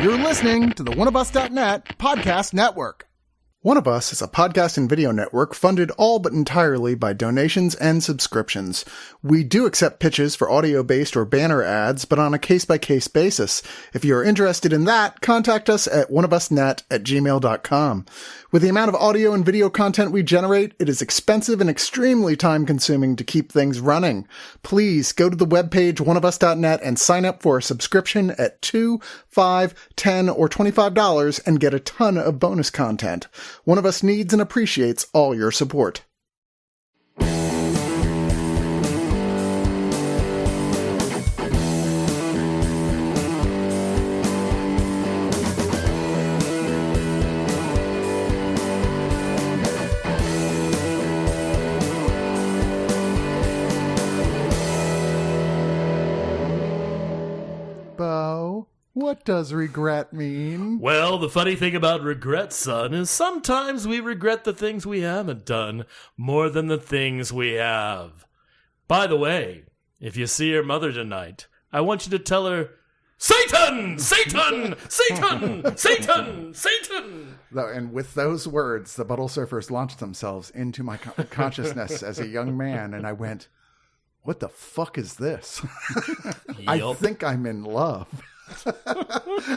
You're listening to the Oneofus.net podcast network. One of Us is a podcast and video network funded all but entirely by donations and subscriptions. We do accept pitches for audio-based or banner ads, but on a case-by-case basis. If you are interested in that, contact us at oneofusnet@gmail.com. With the amount of audio and video content we generate, it is expensive and extremely time-consuming to keep things running. Please go to the webpage oneofus.net and sign up for a subscription at $2, $5, $10, or $25 and get a ton of bonus content. One of Us needs and appreciates all your support. Bo, what does regret mean? Well, the funny thing about regret, son, is sometimes we regret the things we haven't done more than the things we have. By the way, if you see your mother tonight, I want you to tell her, Satan! Satan! Satan! Satan! Satan! And with those words, the Butthole Surfers launched themselves into my consciousness as a young man, and I went, what the fuck is this? I think I'm in love.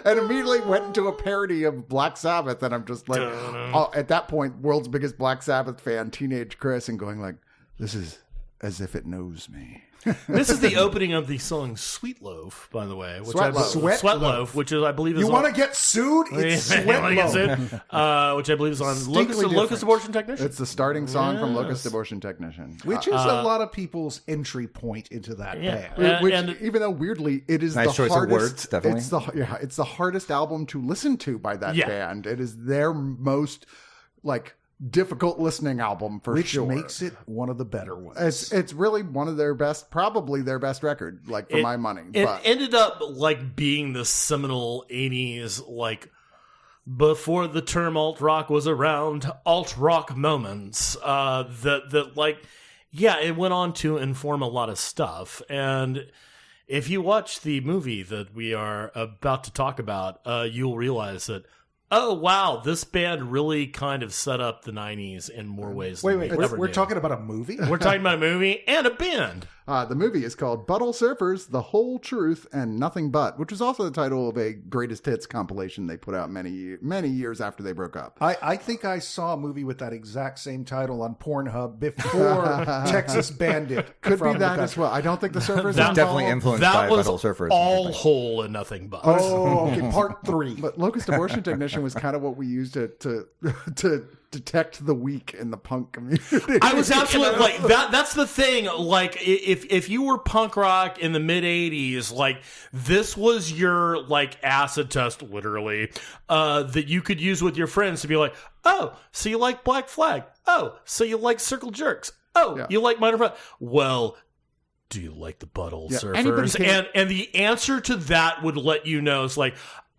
And immediately went into a parody of Black Sabbath, and I'm just like, at that point, world's biggest Black Sabbath fan, teenage Chris, and going like, this is as if it knows me. This is the opening of the song Sweet Loaf, by the way. Which Sweat Loaf, which is, I believe, is you want to get sued? It's Sweat Loaf. Which I believe is on Locust Abortion Technician. It's the starting song from Locust Abortion Technician, which is a lot of people's entry point into that band. Which, even though weirdly, it is nice the choice hardest. Of words, definitely. It's the hardest album to listen to by that band. It is their most difficult listening album for sure. Which makes it one of the better ones. It's really one of their best, probably their best record, for my money. It ended up being the seminal 80s, before the term alt rock was around, alt rock moments. It went on to inform a lot of stuff. And if you watch the movie that we are about to talk about, you'll realize that, oh, wow, this band really kind of set up the 90s in more ways than we ever we're knew. talking about a movie? We're talking about a movie and a band. The movie is called Butthole Surfers, The Whole Truth and Nothing But, which is also the title of a greatest hits compilation they put out many years after they broke up. I think I saw a movie with that exact same title on Pornhub before Texas banned it. Could be that as well. I don't think the Surfers that definitely influenced by Butthole Surfers. All whole and Nothing But. Oh, okay, part 3. But Locust Abortion Technician was kind of what we used to detect the weak in the punk community. I was absolutely that's the thing. If you were punk rock in the mid 80s, this was your acid test, literally, that you could use with your friends to be like, oh, so you like Black Flag? Oh, so you like Circle Jerks? Oh, you like Minor Threat? Well, do you like the Butthole Surfers? And the answer to that would let you know. It's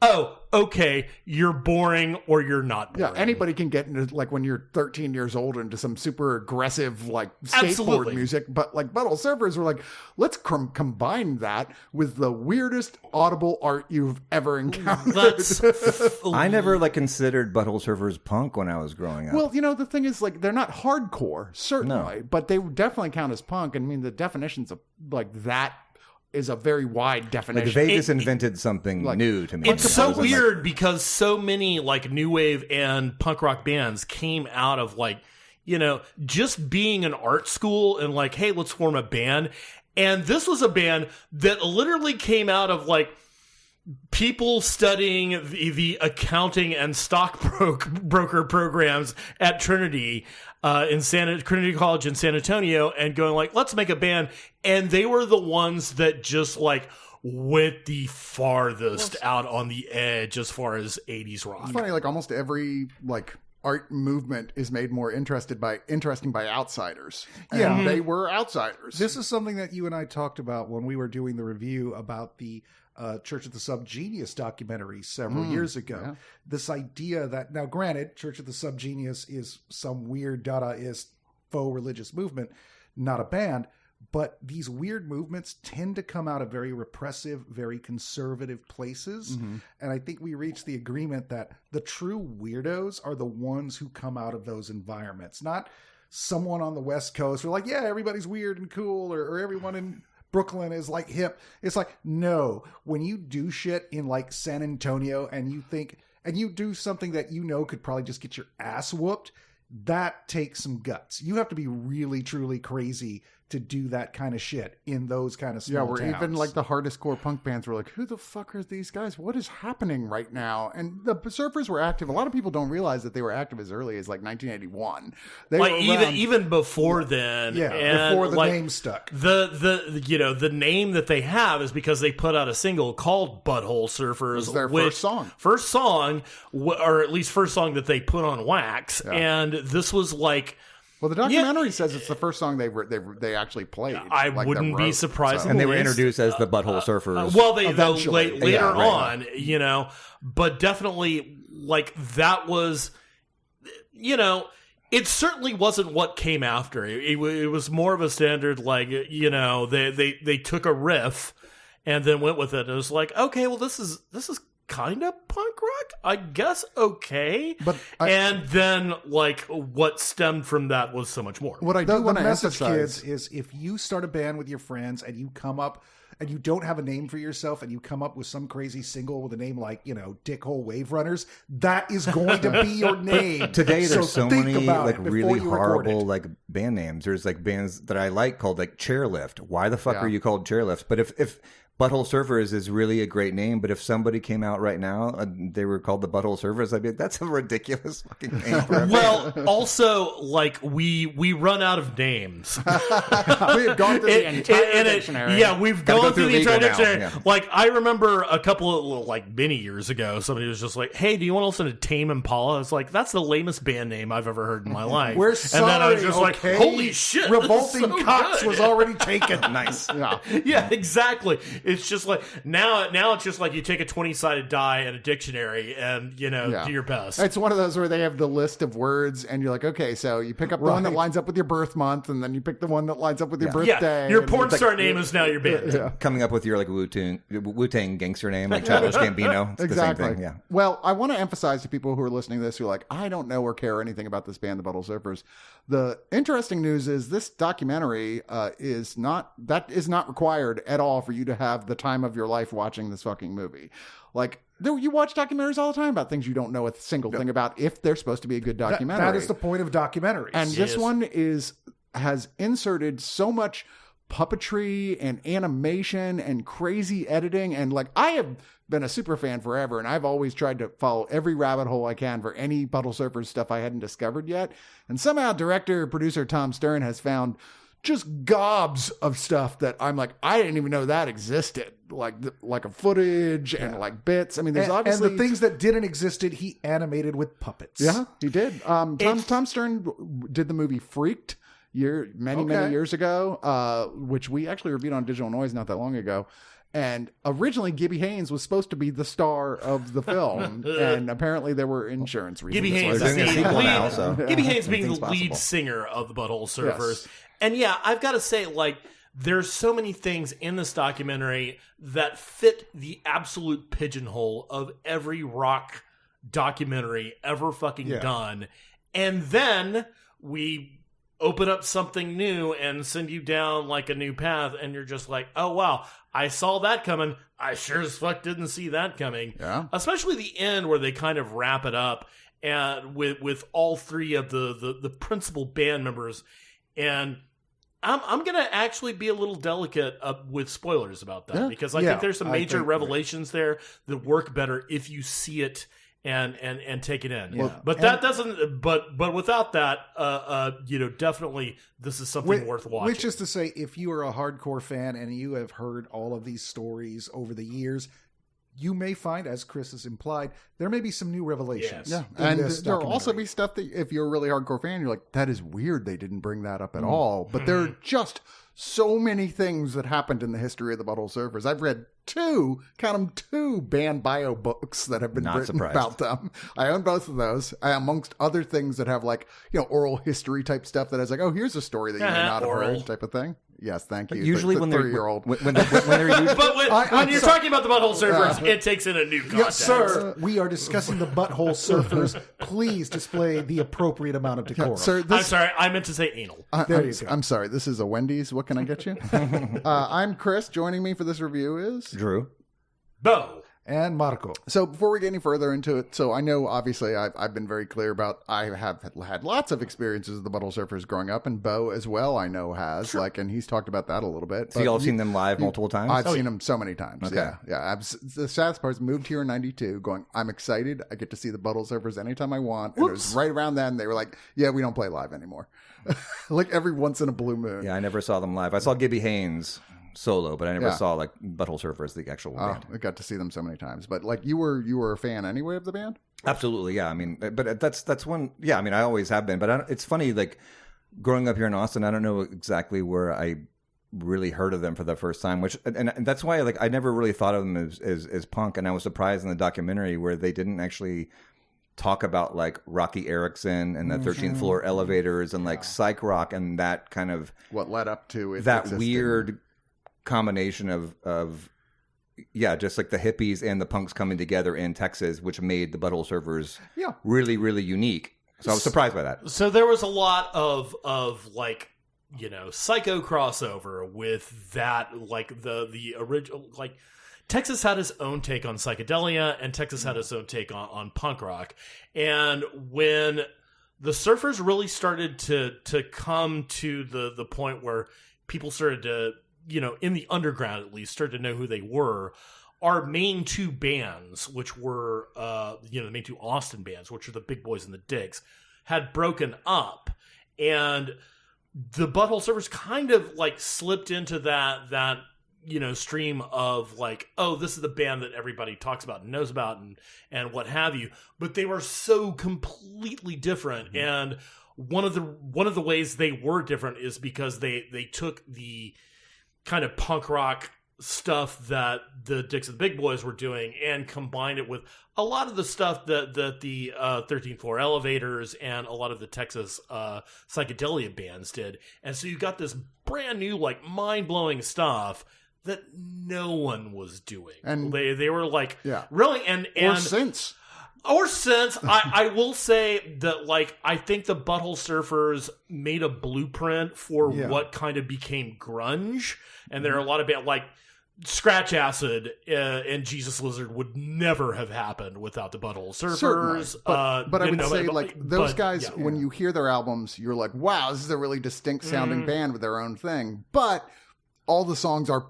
oh, okay, you're boring or you're not boring. Yeah, anybody can get into, when you're 13 years old, into some super aggressive, skateboard music. But, Butthole Surfers were let's combine that with the weirdest audible art you've ever encountered. I never, considered Butthole Surfers punk when I was growing up. Well, the thing is, they're not hardcore, certainly, but they definitely count as punk. And, I mean, the definitions of, that is a very wide definition. Vegas invented something new to me. It's so weird because so many new wave and punk rock bands came out of just being an art school and hey, let's form a band. And this was a band that literally came out of people studying the accounting and stockbroker programs at Trinity Trinity College in San Antonio, and going let's make a band. And they were the ones that just went the farthest out on the edge as far as 80s rock. It's funny, almost every art movement is made more interesting by outsiders. And they were outsiders. This is something that you and I talked about when we were doing the review about the Church of the Subgenius documentary several years ago. Yeah. This idea that, now granted, Church of the Subgenius is some weird Dadaist faux religious movement, not a band, But these weird movements tend to come out of very repressive, very conservative places. And I think we reached the agreement that the true weirdos are the ones who come out of those environments, not someone on the West Coast who are like, yeah, everybody's weird and cool, or everyone in Brooklyn is like hip. It's like, no, when you do shit in like San Antonio and you do something that you know could probably just get your ass whooped, that takes some guts. You have to be really, truly crazy to do that kind of shit in those kind of small towns. Even like the hardest core punk bands were like, who the fuck are these guys? What is happening right now? And the Surfers were active. A lot of people don't realize that they were active as early as like 1981. They like were even before then. Yeah, and before the like, name stuck. The name that they have is because they put out a single called Butthole Surfers. It was their first song. Or at least first song that they put on wax. Yeah. And this was like... Well, the documentary says it's the first song they actually played. I wouldn't be surprised. And they were introduced as the Butthole Surfers. Well, later on, you know, but definitely like that was, you know, it certainly wasn't what came after. It was more of a standard, like, you know, they took a riff and then went with it. It was like, okay, well, this is kind of punk rock, I guess. Okay, and then like what stemmed from that was so much more. What I do want to message, emphasize, kids, is if you start a band with your friends and you come up and you don't have a name for yourself and you come up with some crazy single with a name like, you know, Dickhole Wave Runners, that is going to be your name. Today there's so many like really horrible like band names. There's like bands that I like called like Chairlift. Why the fuck are you called Chairlift? But if Butthole Surfers is really a great name, but if somebody came out right now and they were called the Butthole Surfers, I'd be like, that's a ridiculous fucking name for a Well, also, like, we run out of names. we have gone through the entire dictionary. Yeah, we've gone through the entire dictionary. Yeah. Like, I remember a couple of, like, many years ago, somebody was just like, hey, do you want to listen to Tame Impala? I was like, that's the lamest band name I've ever heard in my life. We're and then I was just like, holy shit, Revolting so Cocks good. was already taken. Nice. Yeah, exactly. It's just like now it's just like you take a 20-sided die and a dictionary and, you know, do your best. It's one of those where they have the list of words and you're like, okay, so you pick up the one that lines up with your birth month and then you pick the one that lines up with your birthday. Yeah, your porn star name is now your band. Coming up with your like Wu-Tang gangster name, like Childish Gambino. It's exactly. The same thing, yeah. Well, I want to emphasize to people who are listening to this who are like, I don't know or care anything about this band, the Butthole Surfers. The interesting news is this documentary is not required at all for you to have the time of your life watching this fucking movie. Like, you watch documentaries all the time about things you don't know a single thing about if they're supposed to be a good documentary. That is the point of documentaries. And this one has inserted so much puppetry and animation and crazy editing. And like, I have been a super fan forever, and I've always tried to follow every rabbit hole I can for any Butthole Surfers stuff I hadn't discovered yet. And somehow director, producer Tom Stern has found just gobs of stuff that I'm like, I didn't even know that existed. Like a footage and like bits. I mean, there's obviously... And the things that didn't existed, he animated with puppets. Yeah, he did. Tom Stern did the movie Freaked many years ago, which we actually reviewed on Digital Noise not that long ago. And originally, Gibby Haynes was supposed to be the star of the film, and apparently there were insurance reasons. Gibby Haynes, Gibby Haynes being the lead singer of the Butthole Surfers. Yes. And yeah, I've got to say, like, there's so many things in this documentary that fit the absolute pigeonhole of every rock documentary ever fucking done. And then we open up something new and send you down like a new path, and you're just like, oh wow, I saw that coming. I sure as fuck didn't see that coming. Yeah. Especially the end where they kind of wrap it up and with all three of the principal band members. And I'm gonna actually be a little delicate with spoilers about that because I think there's some major revelations there that work better if you see it and take it in. Yeah. But that doesn't. But without that, definitely this is something worth watching. Which is to say, if you are a hardcore fan and you have heard all of these stories over the years, you may find, as Chris has implied, there may be some new revelations. Yes. Yeah, and there will also be stuff that if you're a really hardcore fan, you're like, that is weird. They didn't bring that up at all. But there are just so many things that happened in the history of the Butthole Surfers. I've read two band bio books that have been written about them. I own both of those, amongst other things that have like, oral history type stuff that is like, oh, here's a story that you may not have heard type of thing. Yes, thank you. Usually the when they're 3-year-old. when they're usually, But when you're talking about the Butthole Surfers, it takes in a new context. Yes, sir. We are discussing the Butthole Surfers. Please display the appropriate amount of decorum. Sir, I'm sorry, I meant to say anal. There you go. I'm sorry. This is a Wendy's. What can I get you? I'm Chris. Joining me for this review is Drew. Bo. And Marco. So before we get any further into it, so I know obviously I've been very clear about I have had lots of experiences with the Butthole Surfers growing up, and Bo as well I know has and he's talked about that a little bit. So y'all have seen them live multiple times? I've seen them so many times. Okay. Yeah. The saddest part is moved here in '92, going I'm excited. I get to see the Butthole Surfers anytime I want. And it was right around then they were like, yeah, we don't play live anymore. Like every once in a blue moon. Yeah, I never saw them live. I saw Gibby Haynes solo, but I never saw like Butthole Surfers, the actual band. I got to see them so many times. But like you were a fan anyway of the band? Absolutely, yeah. I mean, but that's one. Yeah, I mean, I always have been. But it's funny, like growing up here in Austin, I don't know exactly where I really heard of them for the first time. And that's why like I never really thought of them as punk. And I was surprised in the documentary where they didn't actually talk about like Rocky Erickson and the 13th Floor Elevators and like psych rock and that kind of what led up to it that existing. Weird combination of just like the hippies and the punks coming together in Texas, which made the Butthole Surfers really, really unique. So I was surprised by that. So there was a lot of like, psycho crossover with that, like the original, like Texas had its own take on psychedelia and Texas had its own take on punk rock. And when the Surfers really started to come to the point where people started to, in the underground at least, started to know who they were, our main two bands, which were, the main two Austin bands, which are the Big Boys and the Dicks, had broken up. And the Butthole Surfers kind of like slipped into that stream of like, oh, this is the band that everybody talks about and knows about and what have you. But they were so completely different. And one of the ways they were different is because they took the kind of punk rock stuff that the Dicks and the Big Boys were doing and combined it with a lot of the stuff that the 13th Floor Elevators and a lot of the Texas psychedelia bands did. And so you got this brand new, like, mind-blowing stuff that no one was doing. And they were like, really, and since. Or since, I will say that, like, I think the Butthole Surfers made a blueprint for what kind of became grunge. And there are a lot of bands, like, Scratch Acid and Jesus Lizard would never have happened without the Butthole Surfers. But I would say, like, those guys, when you hear their albums, you're like, wow, this is a really distinct sounding band with their own thing. But all the songs are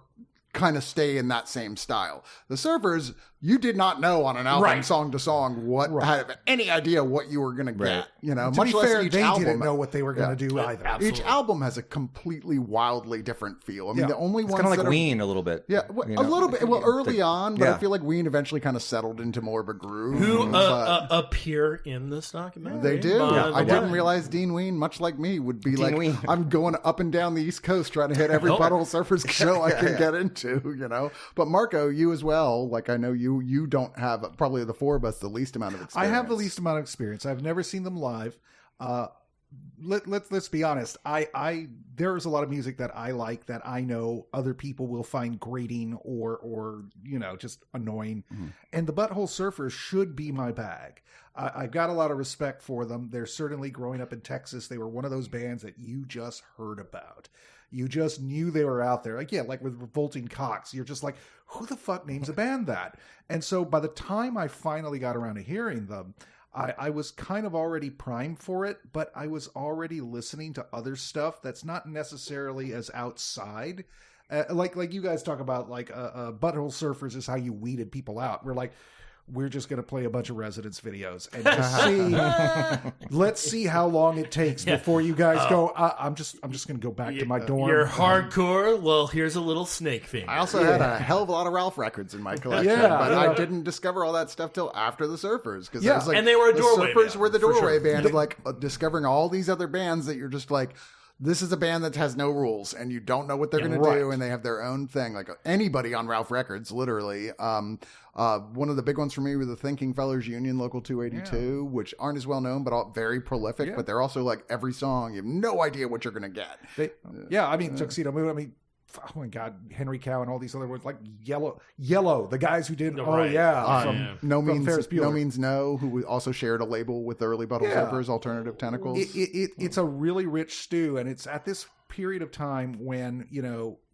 kind of stay in that same style. The Surfers, you did not know on an album, song to song, had any idea what you were going to get. To much be less fair, each they album didn't know what they were going to do either. Absolutely. Each album has a completely wildly different feel. I mean, the only ones kind of like that are, Ween a little bit. Yeah, a little bit. Well, early on, but I feel like Ween eventually kind of settled into more of a groove. Who appear in this documentary. They do. I didn't realize Dean Ween, much like me, would be like, I'm going up and down the East Coast trying to hit every Butthole Surfers show I can get into, But Marco, you as well, like I know you don't have, probably the four of us, the least amount of experience. I have the least amount of experience. I've never seen them live. Let's be honest. There's a lot of music that I like that I know other people will find grating or just annoying. And the Butthole Surfers should be my bag. I've got a lot of respect for them. They're certainly, growing up in Texas, they were one of those bands that you just heard about. You just knew they were out there. Like with Revolting Cocks, you're just like, who the fuck names a band that? And so by the time I finally got around to hearing them, I was kind of already primed for it, but I was already listening to other stuff that's not necessarily as outside. Like you guys talk about, like Butthole Surfers is how you weeded people out. We're just going to play a bunch of Residence videos and just see. Let's see how long it takes before you guys go. I'm just going to go back to my dorm. You're hardcore. Well, here's a little snake finger. I also had a hell of a lot of Ralph records in my collection, but I didn't discover all that stuff till after the Surfers, because and they were a doorway. The Surfers were the doorway band of like discovering all these other bands that you're just like. this is a band that has no rules, and you don't know what they're going to do, and they have their own thing. Like anybody on Ralph Records, literally. One of the big ones for me were the Thinking Fellers Union, Local 282, which aren't as well known, but all very prolific. But they're also like every song, you have no idea what you're going to get. I mean, Tuxedo Moon. I mean, oh my God, Henry Cow and all these other ones, like Yellow, the guys who did, No Means No, who also shared a label with the early Butthole Surfers, Alternative Tentacles. It's a really rich stew, and it's at this period of time when,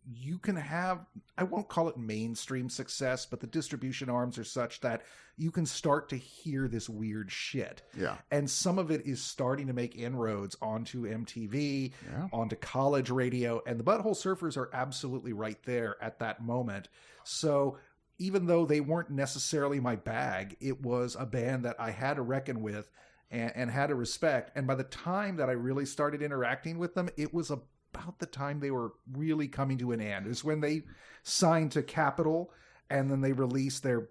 you can have, I won't call it mainstream success, but the distribution arms are such that you can start to hear this weird shit. Yeah. And some of it is starting to make inroads onto MTV, onto college radio, and the Butthole Surfers are absolutely right there at that moment. So even though they weren't necessarily my bag, it was a band that I had to reckon with and had to respect. And by the time that I really started interacting with them, it was about the time they were really coming to an end. It's when they signed to Capitol, and then they released their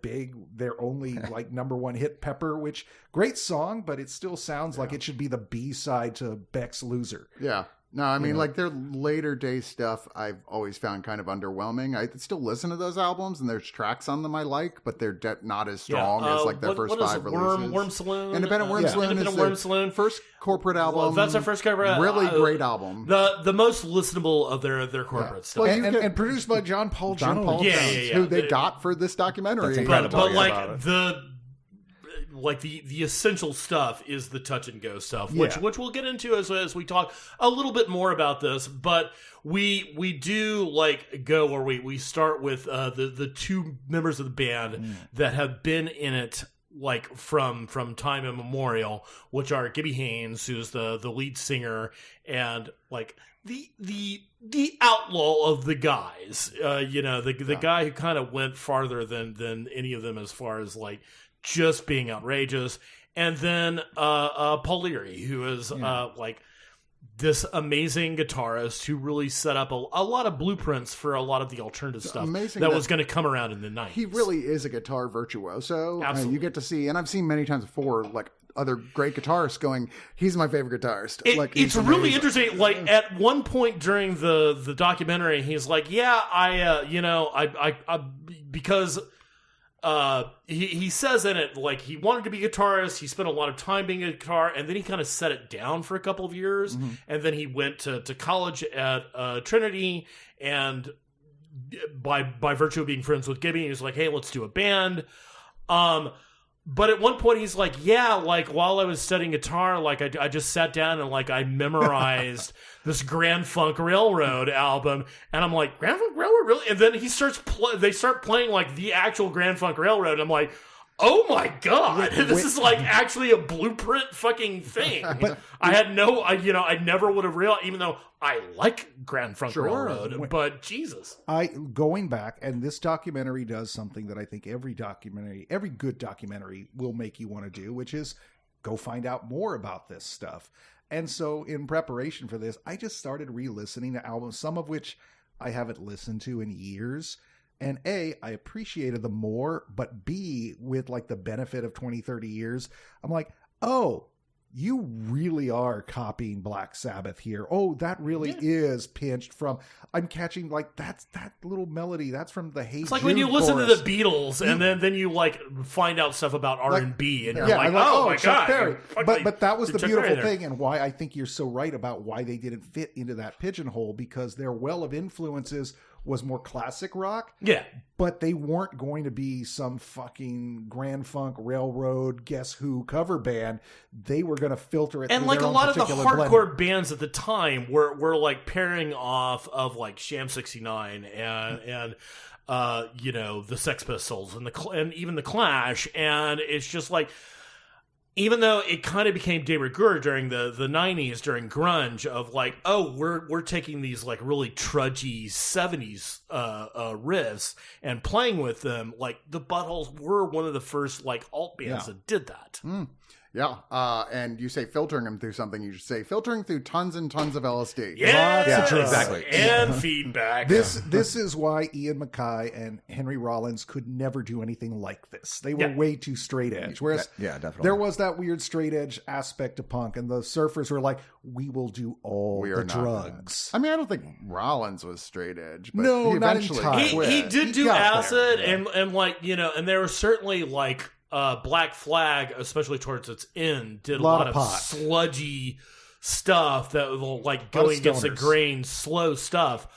only like number one hit, Pepper, which great song, but it still sounds like it should be the B-side to Beck's Loser. Yeah. No, I mean, like their later day stuff, I've always found kind of underwhelming. I still listen to those albums, and there's tracks on them I like, but they're not as strong as like their first 5 releases. Worm Saloon, Independent Worm Saloon is Worm Saloon, first corporate album. Well, that's their first corporate. Really great album. The most listenable of their corporate stuff, and produced by John Paul Jones, who they got for this documentary. That's incredible. But like the essential stuff is the touch and go stuff, which we'll get into as we talk a little bit more about this. But we do like go where we start with the 2 members of the band that have been in it like from time immemorial, which are Gibby Haynes, who's the lead singer, and like the outlaw of the guys, the guy who kind of went farther than any of them as far as like just being outrageous. And then Paul Leary, who is like this amazing guitarist who really set up a lot of blueprints for a lot of the alternative stuff that was going to come around in the 90s. He really is a guitar virtuoso. Absolutely. You get to see, and I've seen many times before, like other great guitarists going, he's my favorite guitarist. It's really interesting. Like at one point during the documentary, he's like, because he says in it, like, he wanted to be a guitarist, he spent a lot of time being a guitar, and then he kind of set it down for a couple of years, and then he went to college at Trinity, and by virtue of being friends with Gibby, he was like, hey, let's do a band. But at one point he's like, like while I was studying guitar, like I just sat down and like I memorized this Grand Funk Railroad album, and I'm like, Grand Funk Railroad, really? And then they start playing like the actual Grand Funk Railroad, and I'm like, oh my God, this is like actually a blueprint fucking thing. But I never would have realized, even though I like Grand Funk Railroad, but Jesus. Going back, and this documentary does something that I think every good documentary will make you want to do, which is go find out more about this stuff. And so in preparation for this, I just started re-listening to albums, some of which I haven't listened to in years. And A, I appreciated them more, but B, with like the benefit of 20, 30 years, I'm like, oh, you really are copying Black Sabbath here. Oh, that really is pinched from, I'm catching like that little melody. That's from the Hey Jude. It's like when you listen to the Beatles and then you like find out stuff about R&B and you're like, oh my Chuck God. Berry. But that was the beautiful thing, and why I think you're so right about why they didn't fit into that pigeonhole, because their well of influences was more classic rock. Yeah. But they weren't going to be some fucking Grand Funk Railroad Guess Who cover band. They were going to filter it. And like a lot of the hardcore bands at the time were like pairing off of like Sham 69 and the Sex Pistols and even the Clash. And it's just like, even though it kind of became de rigueur during the 90s, during grunge, of like, oh, we're taking these like really trudgy 70s riffs and playing with them, like the Buttholes were one of the first like alt bands that did that. Yeah, and you say filtering them through something, you should say filtering through tons and tons of LSD. Yeah, exactly. And feedback. This is why Ian MacKaye and Henry Rollins could never do anything like this. They were way too straight edge. Whereas definitely. there was that weird straight edge aspect to punk, and the Surfers were like, we will do all the drugs. I mean, I don't think Rollins was straight edge, but no, he eventually not entirely. He did do acid, and like, you know, and there was certainly like Black Flag, especially towards its end, did a lot of sludgy stuff that was like going against the grain, slow stuff.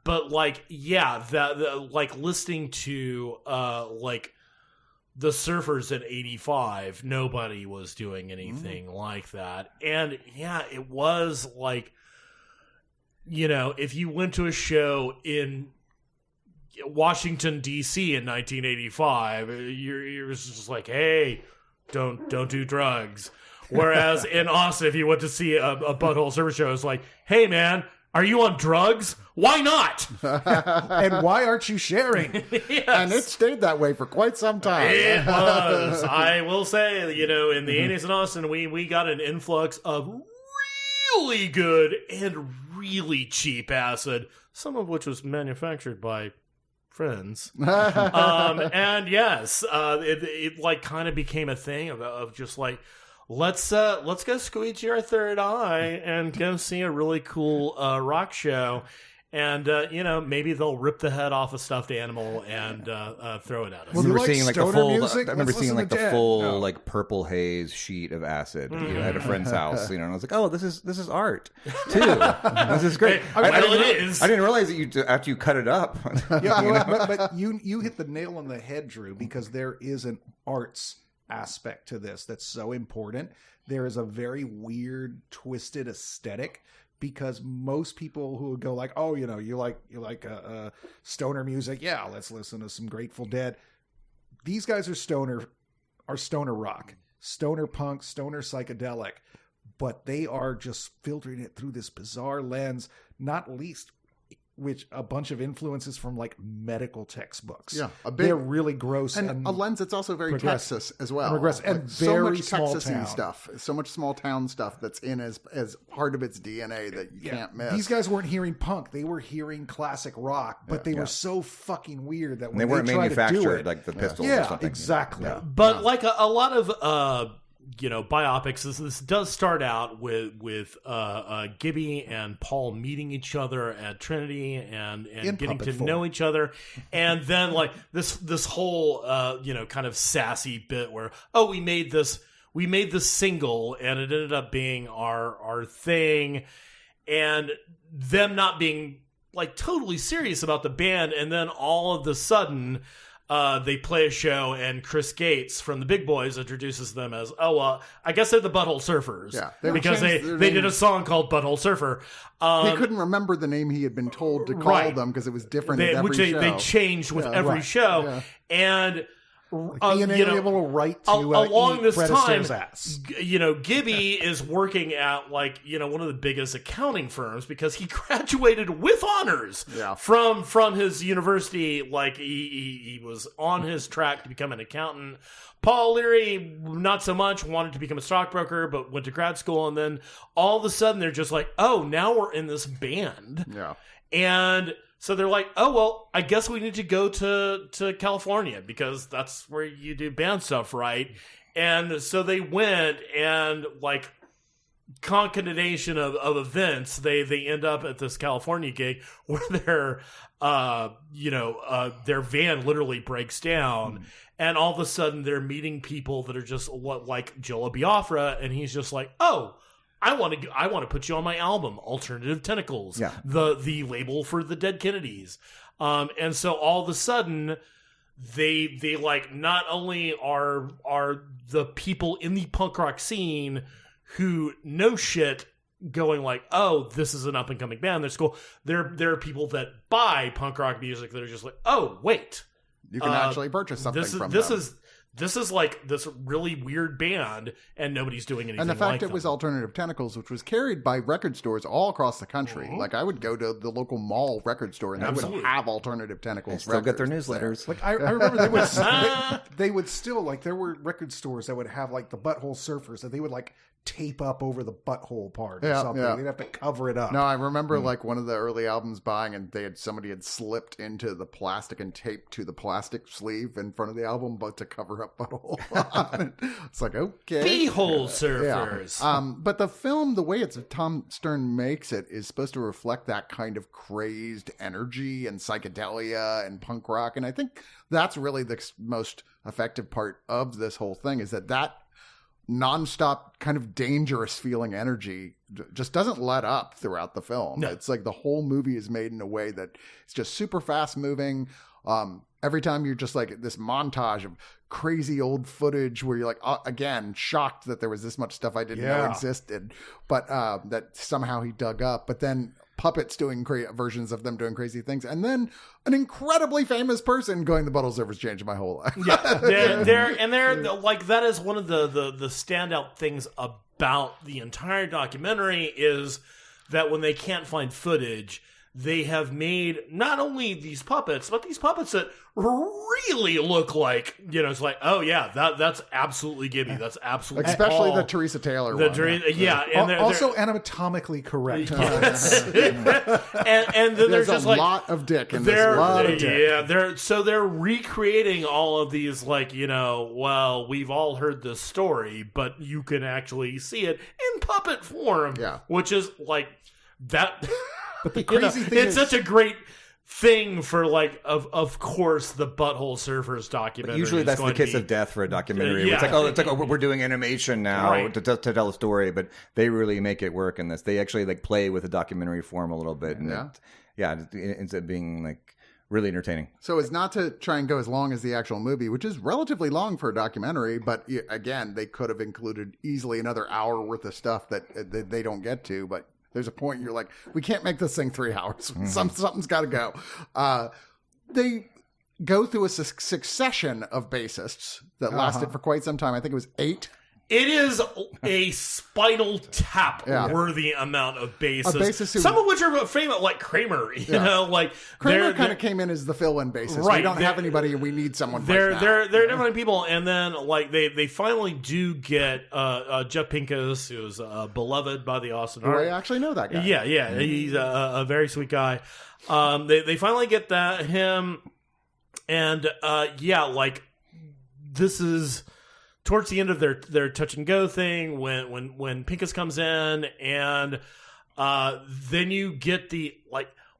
But like, yeah, that like listening to like the Surfers in '85, nobody was doing anything like that. And yeah, it was like, you know, if you went to a show in Washington D.C. in 1985, you're just like, hey, don't do drugs. Whereas in Austin, if you went to see a Butthole Surfer show, it's like, hey man, are you on drugs? Why not? And why aren't you sharing? Yes. And it stayed that way for quite some time. It was. I will say, you know, in the 80s in Austin, we got an influx of really good and really cheap acid, some of which was manufactured by friends. And yes, it like kind of became a thing of just like, let's go squeegee our third eye and go see a really cool rock show. And, you know, maybe they'll rip the head off a stuffed animal and throw it at us. I remember seeing like the full, music? I remember seeing like the full like purple haze sheet of acid, you know, at a friend's house, you know, and I was like, oh, this is art too. This is great. It is. I didn't realize that after you cut it up. But you hit the nail on the head, Drew, because there is an arts aspect to this that's so important. There is a very weird, twisted aesthetic. Because most people who would go like, oh, you know, you like stoner music, yeah, let's listen to some Grateful Dead. These guys are stoner rock, stoner punk, stoner psychedelic, but they are just filtering it through this bizarre lens, not least which a bunch of influences from like medical textbooks. Yeah, they're really gross and a lens that's also very Texas as well. And like very so much small Texas-y town stuff, so much small town stuff that's in as part of its DNA that you can't miss. These guys weren't hearing punk; they were hearing classic rock, but they were so fucking weird that when they weren't manufactured to do it, like the Pistols or something. Exactly. Yeah. But like a lot of you know, biopics, this does start out with Gibby and Paul meeting each other at Trinity and getting to know each other, and then like this whole you know, kind of sassy bit where, oh, we made this single and it ended up being our thing, and them not being like totally serious about the band, and then all of the sudden they play a show and Chris Gates from the Big Boys introduces them as, I guess they're the Butthole Surfers. Yeah, because they did a song called Butthole Surfer. He couldn't remember the name he had been told to call them because it was different at every show. They changed with every show. Yeah. And being able to write to along this time, ass. You know, Gibby is working at like, you know, one of the biggest accounting firms because he graduated with honors from his university. Like he was on his track to become an accountant. Paul Leary, not so much, wanted to become a stockbroker, but went to grad school, and then all of a sudden they're just like, oh, now we're in this band. Yeah. And so they're like, oh, well, I guess we need to go to California because that's where you do band stuff, right? And so they went, and like concatenation of events, they end up at this California gig where their van literally breaks down. And all of a sudden they're meeting people that are just like Joe Biafra, and he's just like, oh, I want to put you on my album, Alternative Tentacles, the label for the Dead Kennedys. And so all of a sudden they like, not only are the people in the punk rock scene who know shit going like, oh, this is an up and coming band, that's cool. There are people that buy punk rock music that are just like, oh, wait, you can actually purchase something from them. this is like this really weird band, and nobody's doing anything. And the fact like it was Alternative Tentacles, which was carried by record stores all across the country. Like I would go to the local mall record store, and they would have Alternative Tentacles. Still get their newsletters. Like I remember they would still like there were record stores that would have like the Butthole Surfers that they would like tape up over the butthole part or something. Yeah. They'd have to cover it up. No, I remember like one of the early albums buying, and somebody had slipped into the plastic and taped to the plastic sleeve in front of the album, but to cover up butthole. It's like, okay. Butthole Surfers. Yeah. But the film, the way Tom Stern makes it, is supposed to reflect that kind of crazed energy and psychedelia and punk rock. And I think that's really the most effective part of this whole thing, is that nonstop kind of dangerous feeling energy just doesn't let up throughout the film. No. It's like the whole movie is made in a way that it's just super fast moving. Every time you're just like this montage of crazy old footage where you're like, again, shocked that there was this much stuff I didn't know existed, but that somehow he dug up. But then puppets doing versions of them doing crazy things, and then an incredibly famous person going, "The Butthole Surfers changed my whole life." Yeah, they're like, that is one of the standout things about the entire documentary, is that when they can't find footage, they have made not only these puppets, but these puppets that really look like, it's like, oh yeah, that's absolutely Gibby. That's absolutely especially the Teresa Taylor one. And also anatomically correct. Yes. and then there's just a like lot of dick in this. Lot of dick. They're recreating all of these, like, well, we've all heard this story, but you can actually see it in puppet form. Yeah. Which is like that. But the crazy thing it's such a great thing for, like, of course, the Butthole Surfers documentary. But usually that's the kiss of death for a documentary. Yeah. It's like we're doing animation now to tell a story, but they really make it work in this. They actually like play with the documentary form a little bit, and it ends up being like really entertaining. So it's not to try and go as long as the actual movie, which is relatively long for a documentary, but again, they could have included easily another hour worth of stuff that they don't get to, but there's a point you're like, we can't make this thing 3 hours. Something's got to go. They go through a succession of bassists that lasted for quite some time. I think it was 8. It is a Spinal Tap worthy amount of bassists. Some of which are famous, like Kramer. Like Kramer kind of came in as the fill-in bassist. Right, we don't have anybody, and we need someone. They're different people, and then like they finally do get Jeff Pincus, who's beloved by the Austin Art. I actually know that guy. Yeah, he's a very sweet guy. They finally get him, and like this is towards the end of their touch and go thing, when Pincus comes in, and then you get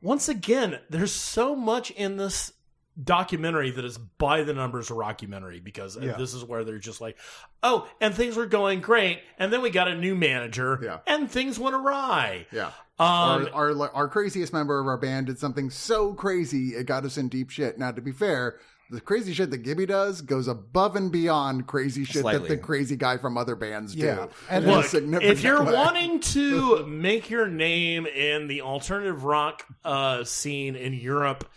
once again, there's so much in this documentary that is by the numbers rockumentary, because this is where they're just like, oh, and things were going great, and then we got a new manager, and things went awry. Yeah. Our craziest member of our band did something so crazy it got us in deep shit. Now, to be fair, the crazy shit that Gibby does goes above and beyond crazy shit that the crazy guy from other bands do. And look, if you're wanting to make your name in the alternative rock scene in Europe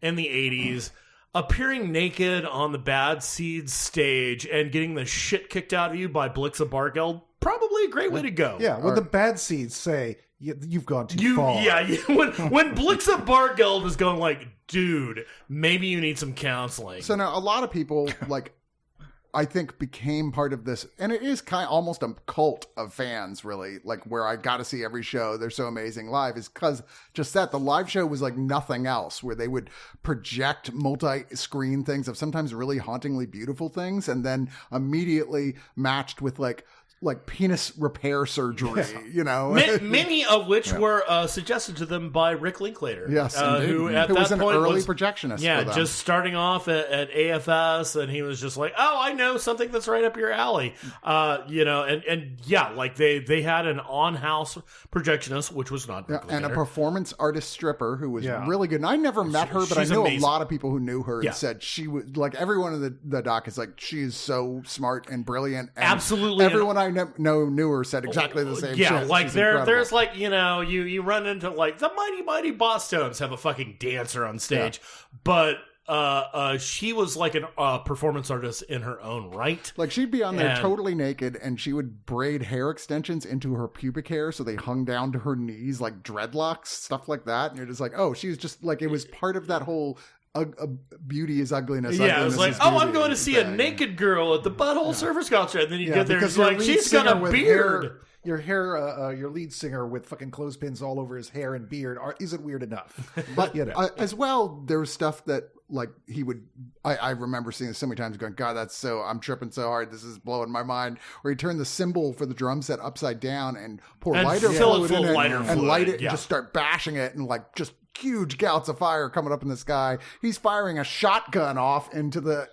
in the 80s, appearing naked on the Bad Seeds stage and getting the shit kicked out of you by Blixa Bargeld, probably a great way to go. Yeah, when the Bad Seeds say, you've gone too far. Yeah, when Blixa Bargeld is going like, dude, maybe you need some counseling. So now a lot of people, like, I think became part of this, and it is kind of almost a cult of fans, really, like where I got to see every show. They're so amazing live, is because just that the live show was like nothing else, where they would project multi-screen things of sometimes really hauntingly beautiful things, and then immediately matched with like penis repair surgery, many of which were suggested to them by Rick Linklater. Yes, who at that was an point early projectionist. Yeah, for them. Just starting off at AFS, and he was just like, "Oh, I know something that's right up your alley," like they had an on-house projectionist, which was not Rick and a Linklater. Performance artist stripper who was really good. And I never met her, but I know amazing. A lot of people who knew her and said she was like, everyone in the doc is like, she is so smart and brilliant. And absolutely, everyone I knew her said exactly the same shit. Yeah, like there's like, you run into like the Mighty Mighty Boss Tones have a fucking dancer on stage, but she was like a performance artist in her own right. Like she'd be on there totally naked, and she would braid hair extensions into her pubic hair so they hung down to her knees like dreadlocks, stuff like that. And you're just like, oh, she's just like, it was part of that whole beauty is ugliness. Yeah, it was like, oh, I'm going to see a naked girl at the Butthole Surfers concert. And then you get there, and like, she's got a beard. Your lead singer with fucking clothespins all over his hair and beard isn't weird enough. But as well, there was stuff that like he would. I remember seeing this so many times, going, God, I'm tripping so hard. This is blowing my mind. Where he turned the cymbal for the drum set upside down and pour lighter fluid in it and light it and just start bashing it and like just huge gouts of fire coming up in the sky. He's firing a shotgun off into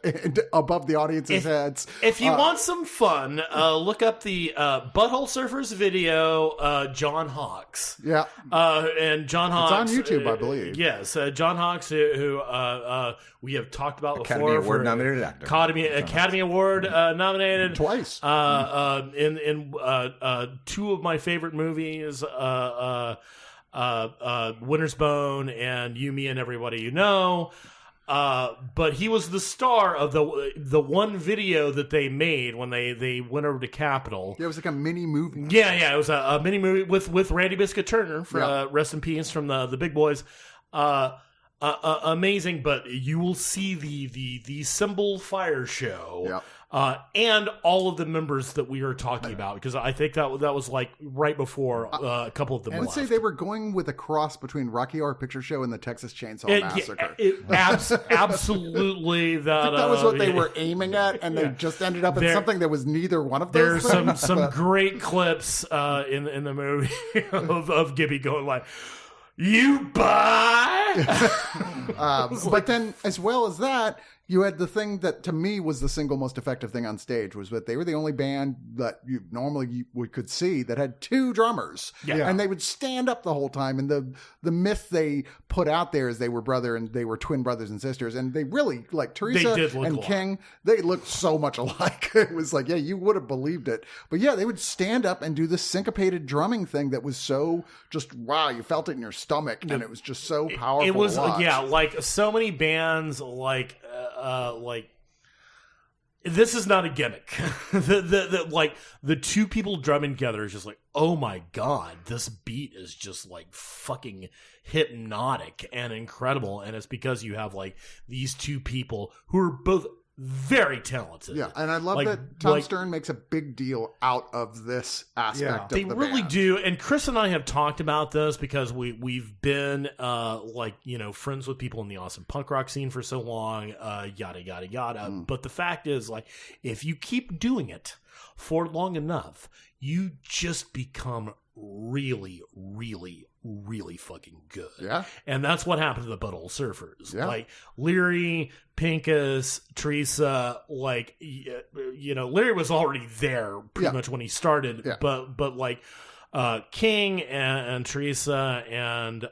above the audience's heads. If you want some fun, look up the Butthole Surfers video, John Hawkes. Yeah. And John Hawkes. It's on YouTube, I believe. Yes. John Hawkes, who we have talked about Academy before. Award nominated actor. Academy Award nominated. Twice. In two of my favorite movies, Winter's Bone and You, Me, and Everybody You Know. But he was the star of the one video that they made when they went over to Capitol. Yeah, it was like a mini movie. Yeah, it was a mini movie with Randy Biscuit Turner, rest in peace, from the Big Boys. Amazing, but you will see the cymbal fire show. Yeah. And all of the members that we are talking about, because I think that was like right before a couple of them left. I would say they were going with a cross between Rocky Horror Picture Show and the Texas Chainsaw Massacre. Absolutely. That was what they were aiming at, and they just ended up in something that was neither one of those. There's some great clips in the movie of Gibby going like, "You buy?" But then, as well as that, you had the thing that to me was the single most effective thing on stage, was that they were the only band that we could see that had two drummers. Yeah. And they would stand up the whole time. And the myth they put out there is they were twin brothers and sisters. And they really, like Teresa and King, they looked so much alike. It was like, yeah, you would have believed it. But yeah, they would stand up and do this syncopated drumming thing that was so just, wow, you felt it in your stomach. And it was just so powerful. It was, to watch. Yeah, like so many bands like this is not a gimmick. the two people drumming together is just like, oh my God, this beat is just like fucking hypnotic and incredible. And it's because you have like these two people who are both very talented. Yeah, and I love that Tom Stern makes a big deal out of this aspect of the band. They really do. And Chris and I have talked about this because we've been friends with people in the awesome punk rock scene for so long, yada yada yada. But the fact is, like, if you keep doing it for long enough, you just become really, really, really fucking good. Yeah. And that's what happened to the Butthole Surfers. Yeah. Like Leary, Pincus, Teresa, like, Leary was already there pretty much when he started, but like, King and Teresa and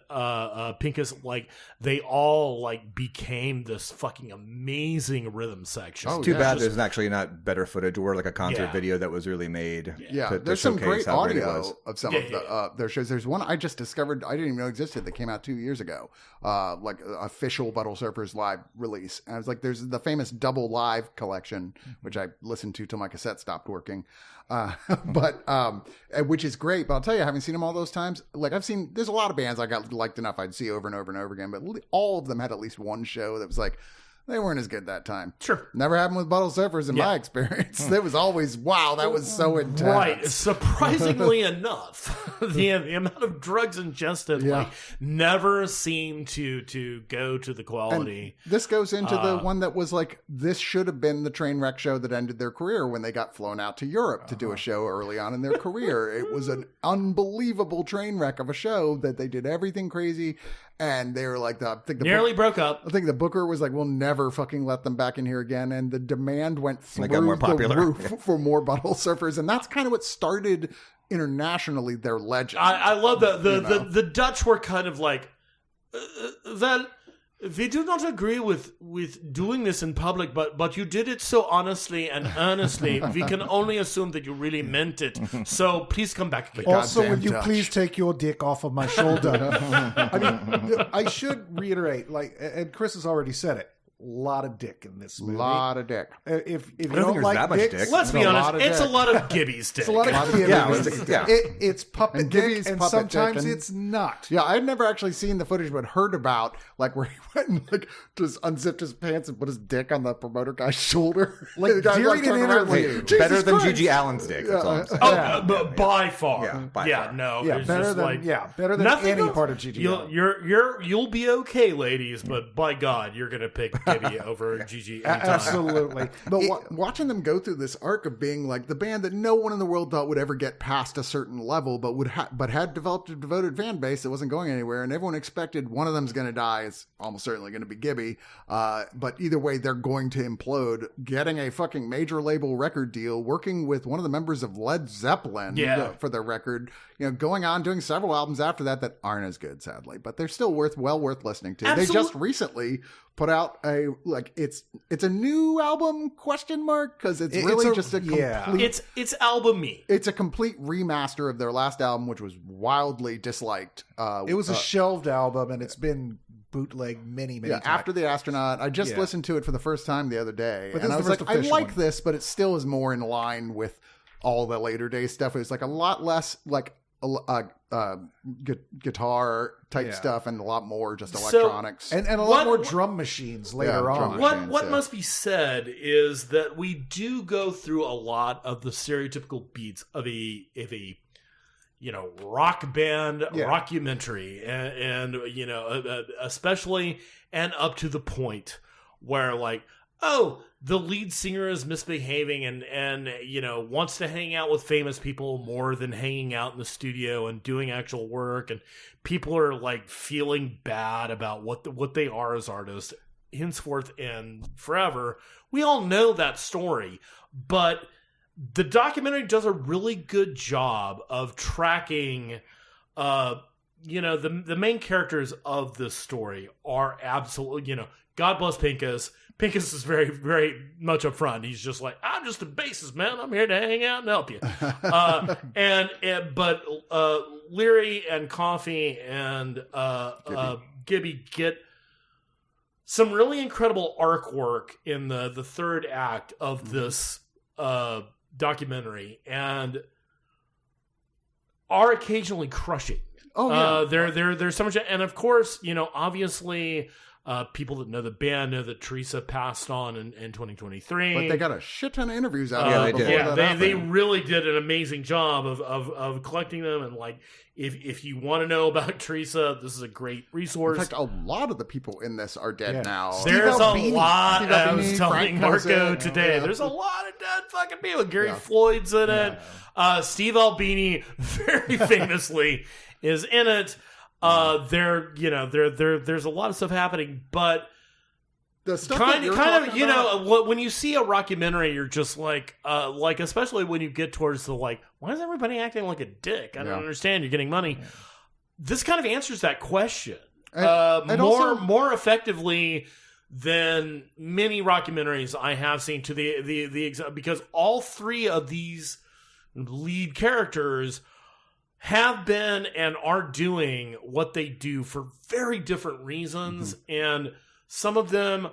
Pincus, like, they all like became this fucking amazing rhythm section. Too bad there's actually not better footage or like a concert video that was really made. Yeah, there's some great audio of some of their shows. There's one I just discovered I didn't even know existed that came out 2 years ago, like official Butthole Surfers live release. And I was like, there's the famous Double Live collection, which I listened to till my cassette stopped working. Which is great, but I'll tell you, having seen them all those times, like there's a lot of bands I got liked enough I'd see over and over and over again, but all of them had at least one show that was like, they weren't as good that time. Sure. Never happened with Butthole Surfers in my experience. It was always, wow, that was so intense. Right. Surprisingly enough, the amount of drugs ingested never seemed to go to the quality. And this goes into the one that was like, this should have been the train wreck show that ended their career when they got flown out to Europe to do a show early on in their career. It was an unbelievable train wreck of a show that they did everything crazy. And they were like, nearly broke up. I think the booker was like, we'll never fucking let them back in here again. And the demand went through the roof for more Butthole Surfers. And that's kind of what started internationally their legend. I love that the Dutch were kind of like, well, we do not agree with doing this in public, but you did it so honestly and earnestly. We can only assume that you really meant it. So please come back again. Also, would you please take your dick off of my shoulder? I mean, I should reiterate, like, and Chris has already said it. lot of dick in this movie. Lot of dick. If you I don't think don't there's like that much dicks, dick. Let's be honest, it's a dick. lot of Gibby's dick. it's a lot of Gibby. Yeah, It's puppet And dick, Gibby's and puppet sometimes dick, and- it's not. Yeah, I'd never actually seen the footage, but heard about like where he went and like just unzipped his pants and put his dick on the promoter guy's shoulder. Like, The guy, during turned an around like, interview. "Jesus Better than Christ." Gigi Allen's dick. That's all I'm saying. Oh, but by far. Yeah, by far. No. Yeah, it's better just than like, better than nothing any else. part of Gigi. You'll be okay, ladies, but by God, you're gonna pick Gibby over Gigi anytime. Absolutely. But watching them go through this arc of being like the band that no one in the world thought would ever get past a certain level, but but had developed a devoted fan base that wasn't going anywhere, and everyone expected one of them's going to die. It's almost certainly going to be Gibby. But either way, they're going to implode. Getting a fucking major label record deal, working with one of the members of Led Zeppelin for their record. Going on doing several albums after that aren't as good, sadly, but they're still worth listening to. They just recently put out it's a new album ? Because it's really just a complete. It's album-y. It's a complete remaster of their last album, which was wildly disliked. It was a shelved album, and it's been bootleg many times. After the Astronaut, I just listened to it for the first time the other day, But and I was like, I like one. this, but it still is more in line with all the later day stuff. It was like a lot less like guitar type stuff, and a lot more just electronics, and a lot more drum machines later on. What must be said is that we do go through a lot of the stereotypical beats of a rock band rockumentary, and especially and up to the point where like, oh, the lead singer is misbehaving and wants to hang out with famous people more than hanging out in the studio and doing actual work, and people are like feeling bad about what they are as artists henceforth and forever. We all know that story, but the documentary does a really good job of tracking the main characters of this story are absolutely, God bless Pincus. Pincus is very, very much up front. He's just like, I'm just a bassist, man. I'm here to hang out and help you. But Leary and Coffee and Gibby get some really incredible arc work in the third act of this documentary, and are occasionally crushing. Oh yeah, there's so much, and of course, obviously. People that know the band know that Teresa passed on in 2023. But they got a shit ton of interviews out of they it. did. They really did an amazing job of collecting them. And like, if you want to know about Teresa, this is a great resource. In fact, a lot of the people in this are dead now. There's a lot. Steve I Albini, was telling Frank Marco Coset, today. There's a lot of dead fucking people. Gary Floyd's in it. Steve Albini, very famously, is in it. There's a lot of stuff happening, but the stuff kind of, when you see a rockumentary, you're just like, especially when you get towards the like, why is everybody acting like a dick? I don't understand. You're getting money. Yeah. This kind of answers that question more effectively than many rockumentaries I have seen to the because all three of these lead characters have been and are doing what they do for very different reasons, and some of them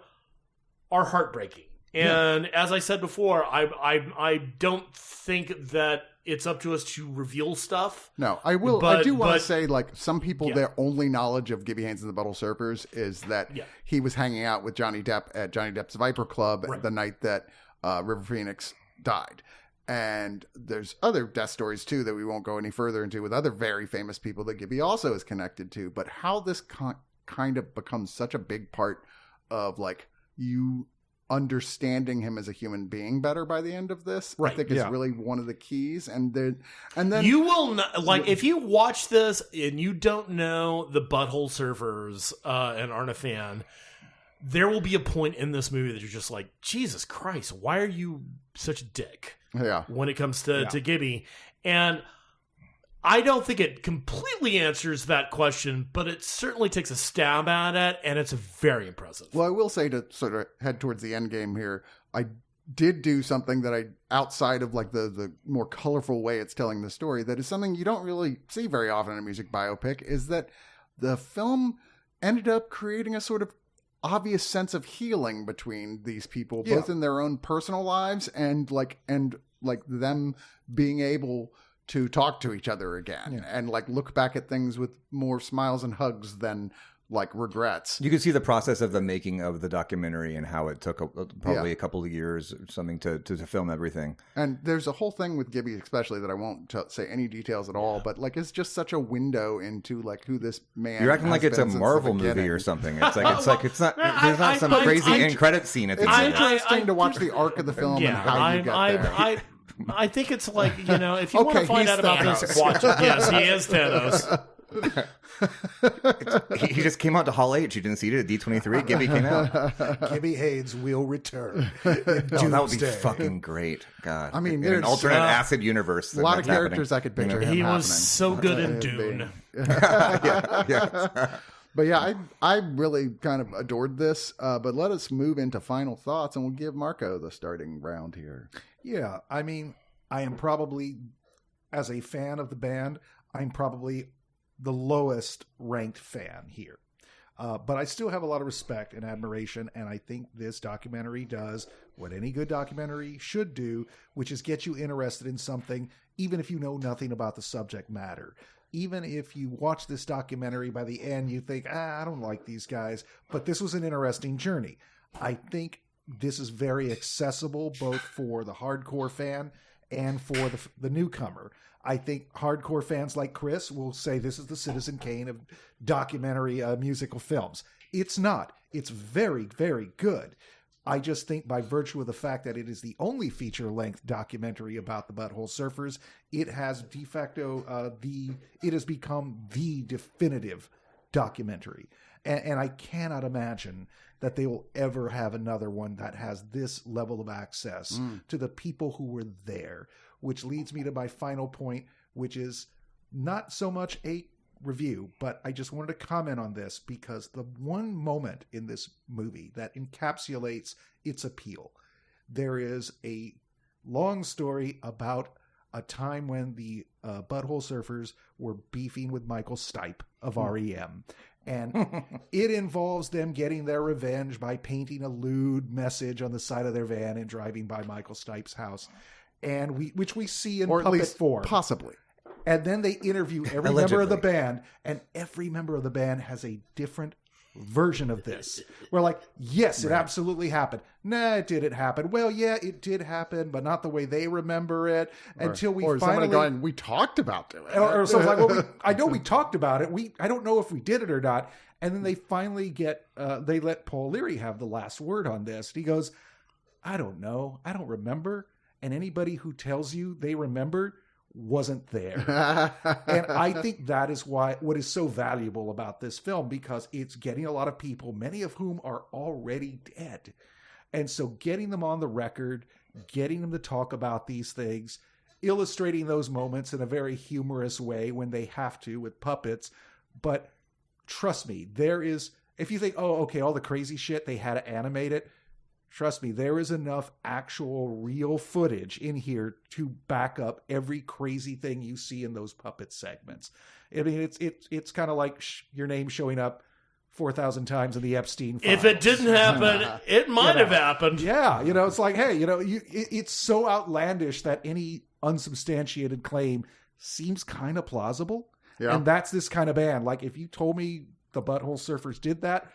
are heartbreaking. And as I said before, I don't think that it's up to us to reveal stuff. No, I will. I do want to say, like, some people, their only knowledge of Gibby Haynes and the Butthole Surfers is that he was hanging out with Johnny Depp at Johnny Depp's Viper Club the night that River Phoenix died. And there's other death stories, too, that we won't go any further into with other very famous people that Gibby also is connected to. But how this kind of becomes such a big part of, like, you understanding him as a human being better by the end of this, I think is really one of the keys. And then you will not, like, if you watch this and you don't know the Butthole Surfers and aren't a fan, there will be a point in this movie that you're just like, Jesus Christ, why are you such a dick? When it comes to Gibby. And I don't think it completely answers that question, but it certainly takes a stab at it, and it's very impressive. Well, I will say, to sort of head towards the end game here, I did do something that outside of like the more colorful way it's telling the story, that is something you don't really see very often in a music biopic, is that the film ended up creating a sort of obvious sense of healing between these people, both in their own personal lives and them being able to talk to each other again and like look back at things with more smiles and hugs than like regrets. You can see the process of the making of the documentary and how it took probably a couple of years or something to film everything. And there's a whole thing with Gibby especially that I won't say any details at all, but like it's just such a window into like who this man You're acting like it's a Marvel movie or something. It's not there's not some crazy end credit scene at the end. It's interesting to watch the arc of the film and how you get there. I think it's like, if you want to find out about this, watch it. Yes, he is Thanos. He just came out to Hall H. You didn't see it at D23. Gibby came out. Gibby Haynes will return. That would be fucking great. God, I mean, in an alternate acid universe. A lot of characters I could picture. He was so good in Dune. But yeah, I really kind of adored this. But let us move into final thoughts, and we'll give Marco the starting round here. Yeah, I mean, I am probably, as a fan of the band, I'm probably the lowest ranked fan here. But I still have a lot of respect and admiration, and I think this documentary does what any good documentary should do, which is get you interested in something, even if you know nothing about the subject matter. Even if you watch this documentary, by the end you think, I don't like these guys, but this was an interesting journey. I think this is very accessible, both for the hardcore fan and for the newcomer. I think hardcore fans like Chris will say this is the Citizen Kane of documentary musical films. It's not. It's very, very good. I just think by virtue of the fact that it is the only feature-length documentary about the Butthole Surfers, it has de facto it has become the definitive documentary. And I cannot imagine that they will ever have another one that has this level of access to the people who were there, which leads me to my final point, which is not so much a review, but I just wanted to comment on this because the one moment in this movie that encapsulates its appeal, there is a long story about a time when the Butthole Surfers were beefing with Michael Stipe of REM. And it involves them getting their revenge by painting a lewd message on the side of their van and driving by Michael Stipe's house, and which we see in puppet form. Possibly. And then they interview every member of the band, and every member of the band has a different version of this. We're like, yes, it absolutely happened. Nah, it didn't happen. Well, yeah, it did happen, but not the way they remember it. Until we finally, somebody going, we talked about it. Or so like, well, I know we talked about it. I don't know if we did it or not. And then they finally they let Paul Leary have the last word on this. He goes, I don't know. I don't remember. And anybody who tells you they remembered wasn't there. And I think that is what is so valuable about this film, because it's getting a lot of people, many of whom are already dead. And so getting them on the record, getting them to talk about these things, illustrating those moments in a very humorous way when they have to with puppets. But trust me, if you think, oh, okay, all the crazy shit, they had to animate it. Trust me, there is enough actual real footage in here to back up every crazy thing you see in those puppet segments. I mean, it's kind of like your name showing up 4,000 times in the Epstein files. If it didn't happen, it might have happened. Yeah, it's like, hey, it's so outlandish that any unsubstantiated claim seems kind of plausible. Yeah. And that's this kind of band. Like, if you told me the Butthole Surfers did that,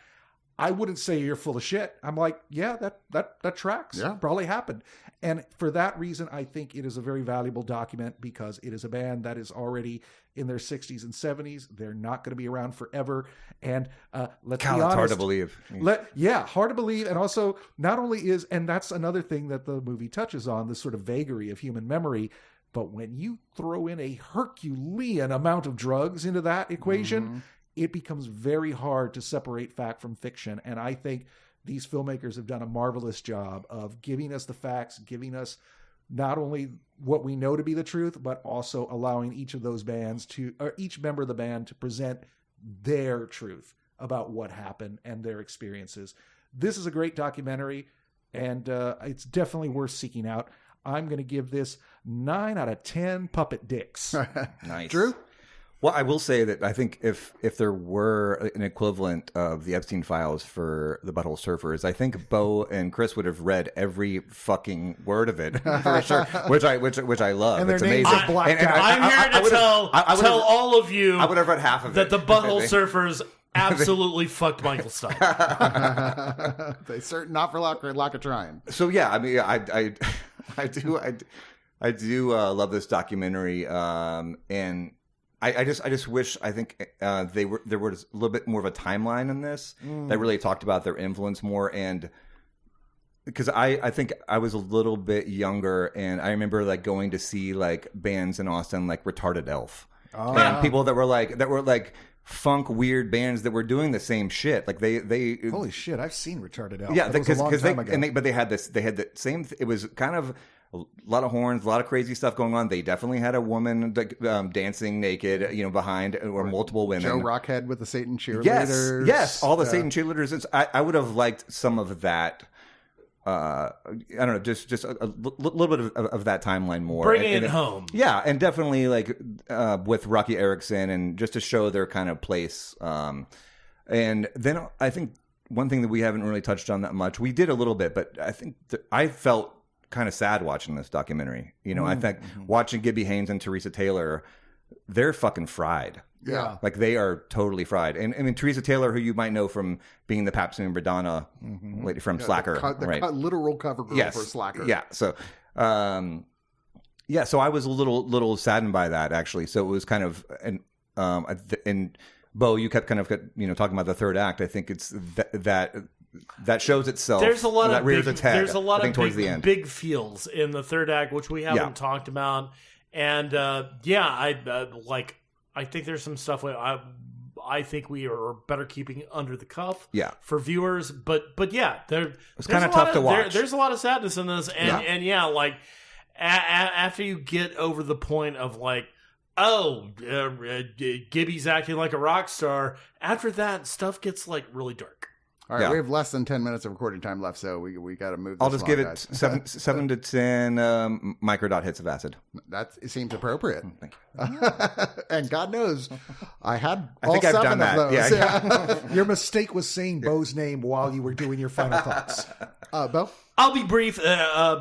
I wouldn't say you're full of shit. I'm like, yeah, that tracks. Yeah. Probably happened. And for that reason, I think it is a very valuable document, because it is a band that is already in their 60s and 70s. They're not going to be around forever. And let's be honest. It's hard to believe. Hard to believe. And also, not only and that's another thing that the movie touches on, this sort of vagary of human memory. But when you throw in a Herculean amount of drugs into that equation, it becomes very hard to separate fact from fiction. And I think these filmmakers have done a marvelous job of giving us the facts, giving us not only what we know to be the truth, but also allowing each member of the band to present their truth about what happened and their experiences. This is a great documentary, and it's definitely worth seeking out. I'm going to give this 9 out of 10 puppet dicks. Nice. Drew? Well, I will say that I think if there were an equivalent of the Epstein Files for the Butthole Surfers, I think Bo and Chris would have read every fucking word of it for sure, which I love. And their it's names amazing. are blacked out. I'm here to tell all of you I would have read half of that it. the Butthole Surfers absolutely fucked Michael Stein. They certain not for lack of trying. So yeah, I mean, I do love this documentary, and I just wish I think there was a little bit more of a timeline in this that really talked about their influence more, and because I think I was a little bit younger, and I remember like going to see like bands in Austin like Retarded Elf, and people that were like funk weird bands that were doing the same shit. Like they holy shit, I've seen Retarded Elf. Yeah, because but they had the same. It was kind of a lot of horns, a lot of crazy stuff going on. They definitely had a woman dancing naked, behind, or multiple women. Joe Rockhead with the Satan cheerleaders. Yes, all the Satan cheerleaders. I would have liked some of that. I don't know, just a little bit of that timeline more. Bringing it home. Yeah, and definitely like with Rocky Erickson, and just to show their kind of place. And then I think one thing that we haven't really touched on that much, we did a little bit, but I think I felt kind of sad watching this documentary. I think watching Gibby Haynes and Teresa Taylor, they're fucking fried. Yeah. Like they are totally fried. And I mean, Teresa Taylor, who you might know from being the Paps and Madonna lady from Slacker. The literal cover girl for Slacker. Yeah. So, so I was a little saddened by that, actually. So it was kind of, and Bo, you kept kind of, talking about the third act. I think it's that shows itself. There's a lot that of rears its head, big feels in the third act, which we haven't talked about. And I think there's some stuff I think we are better keeping under the cuff for viewers. But yeah, it's kind of tough to watch. There's a lot of sadness in this. And after you get over the point of like, Gibby's acting like a rock star, after that, stuff gets like really dark. All right, we have less than 10 minutes of recording time left, so we got to move this I'll just give it 7 to 10 microdot hits of acid. That seems appropriate. Thank you. And God knows, I think I've done that. Those. Yeah. Your mistake was saying Bo's name while you were doing your final thoughts. Bo? I'll be brief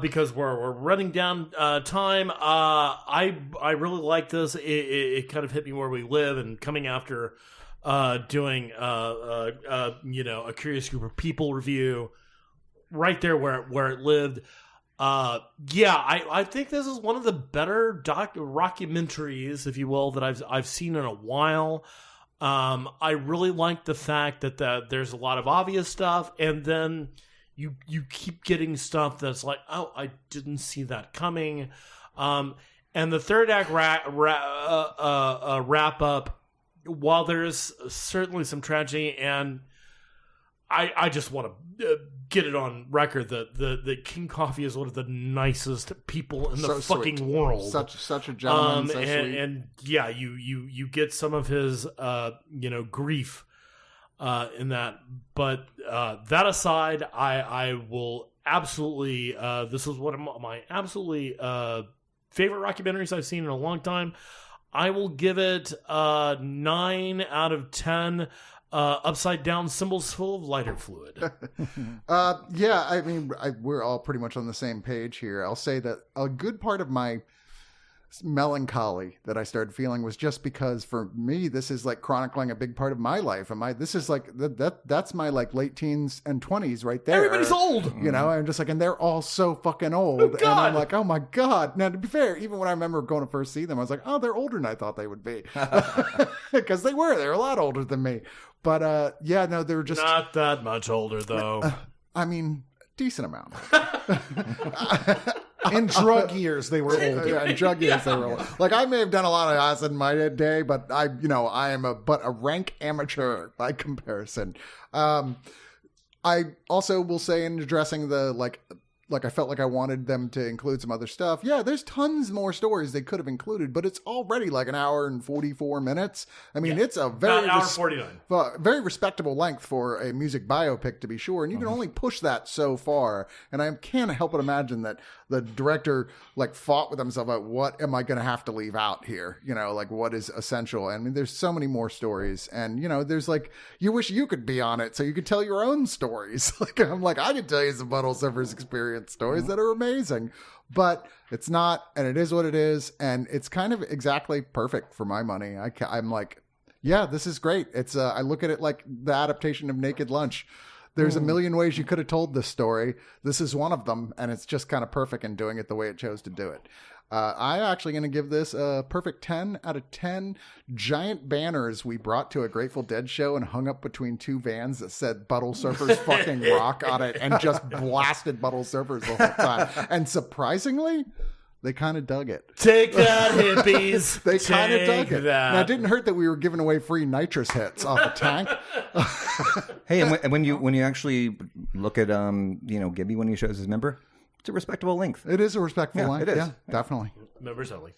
because we're running down time. I really like this. It kind of hit me where we live, and coming after doing a Curious Group of People review right there where it lived. I think this is one of the better rockumentaries, if you will, that I've seen in a while. I really like the fact that there's a lot of obvious stuff, and then you keep getting stuff that's like, oh, I didn't see that coming. And the third act wrap up, while there's certainly some tragedy, and I just want to get it on record that King Coffee is one of the nicest people in the fucking world. Such a gentleman, so sweet. And yeah, you get some of his grief in that, but that aside, I will absolutely this is one of my absolutely favorite rockumentaries I've seen in a long time. I will give it 9 out of 10 upside down symbols full of lighter fluid. I mean, we're all pretty much on the same page here. I'll say that a good part of my melancholy that I started feeling was just because for me this is like chronicling a big part of my life, and this is like that's my like late teens and 20s right there. Everybody's old, I'm just like, and they're all so fucking old, and I'm like, oh my god. Now to be fair, even when I remember going to first see them, I was like, oh, they're older than I thought they would be, because they're a lot older than me. But they were just not that much older though. I mean, decent amount. In drug years, they were old. Yeah, in drug years, they were old. Like, I may have done a lot of acid in my day, but I am a rank amateur by comparison. I also will say, in addressing the like I felt like I wanted them to include some other stuff. Yeah, there's tons more stories they could have included, but it's already like an hour and 44 minutes. I mean, it's a very hour 49. Very respectable length for a music biopic, to be sure, and you can only push that so far. And I can't help but imagine that the director like fought with himself about what am I going to have to leave out here? You know, like what is essential? I mean, there's so many more stories, and you know, there's like you wish you could be on it so you could tell your own stories. Like I'm like I could tell you some Butthole Surfers experience stories that are amazing, but it's not, and it is what it is, and it's kind of exactly perfect for my money. I'm like, yeah, this is great. It's I look at it like the adaptation of Naked Lunch. There's a million ways you could have told this story. This is one of them, and it's just kind of perfect in doing it the way it chose to do it. I'm actually going to give this a perfect 10 out of 10 giant banners we brought to a Grateful Dead show and hung up between two vans that said Butthole Surfers fucking rock on it and just blasted Butthole Surfers the whole time. And surprisingly, they kind of dug it. Take that, hippies. They kind of dug it. That. Now, it didn't hurt that we were giving away free nitrous hits off the tank. Hey, and when you actually look at Gibby when he shows his member, it's a respectable length. It is a respectful length. It is. Yeah, definitely. Members only.